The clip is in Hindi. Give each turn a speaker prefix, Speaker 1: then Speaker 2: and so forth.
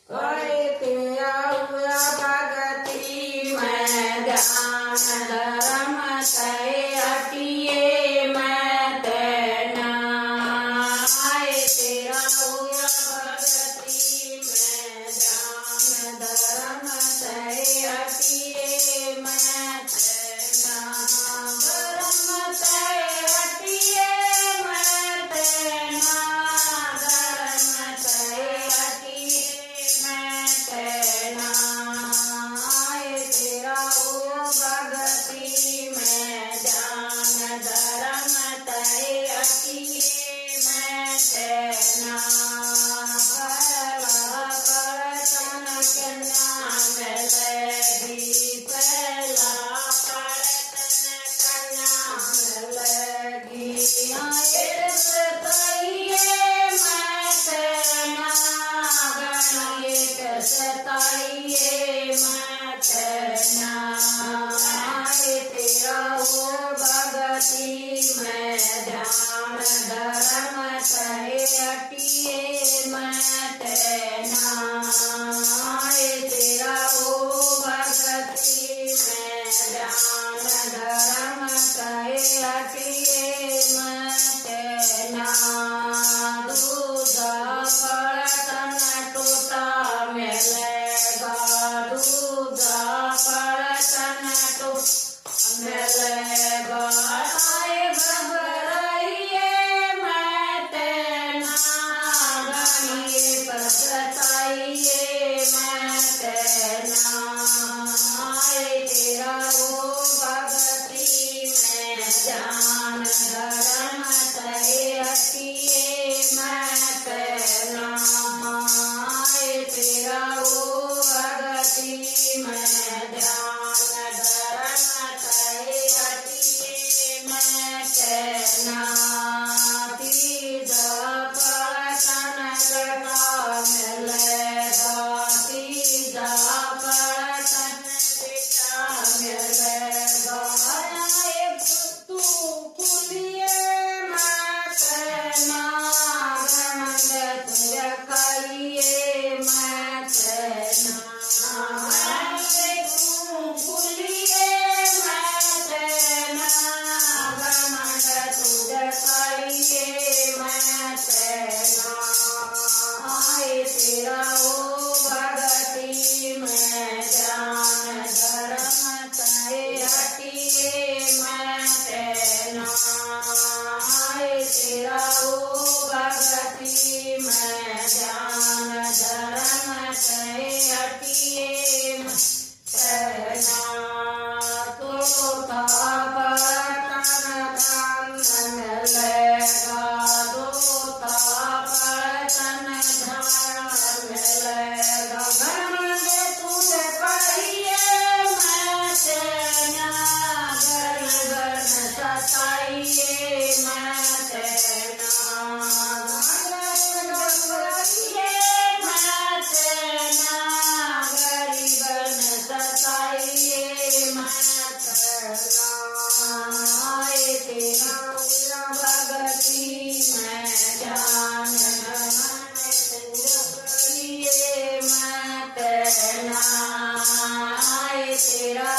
Speaker 1: करते हुआ भगति में ध्यान धर्म तय हटिए मैं तेना आए तेरा हुआ भगति में ध्यान धर्म तय हटिए मैं तेना धर्म तय हटिए मैं तेना धर्म तय हटिए मैं तेना आए तेरा हो भगति में ध्यान धर्म तय हटिए मैं तेना पहला परतन कन्या मिलेगी पहला परतन कन्या मिलेगी आए सताइए मैं तेना गणित सताइए मैं तेना आए तेरा हो भगति में ध्यान धर्म तय हटिए मैं तेना आए तेरा हो भगति में ध्यान धर्म तय हटिए मैं तेना दूध पड़तन टूटा मिलेगा दूध पड़तन टूटा मिलेगा आए घबराइए मैं तेना गणित सताइए मैं तेना आए तेरा हो भगति में ध्यान धर्म तय हटिए मैं तेना आए तेरा हो भगति में ध्यान धर्म तय हटिए मैं तेना तीज परतन जटा मिलेगा तीज परतन जटा मिलेगा आए तू फूलिए मैं तेना गणंद तुझ करिए मैं तेना आए तू फूलिए मैं तेना गणंद तुझ करिए मैं तेना आए तेरा हो भगति में ध्यान धर्म तय हटिए मैं तेना आए तेरा हो भगति में ध्यान धर्म तय हटिए मैं तेना तोता परतन धन मिलेगा तोता परतन धन मिलेगा गण तुझ कहिए मैं तेना गण सताइए मैं तेना घबराइए मैं तेना गरीबन सताइए मैं तेना आए तेरा हुआ भगति में ध्यान करिए मैं तेना आए तेरा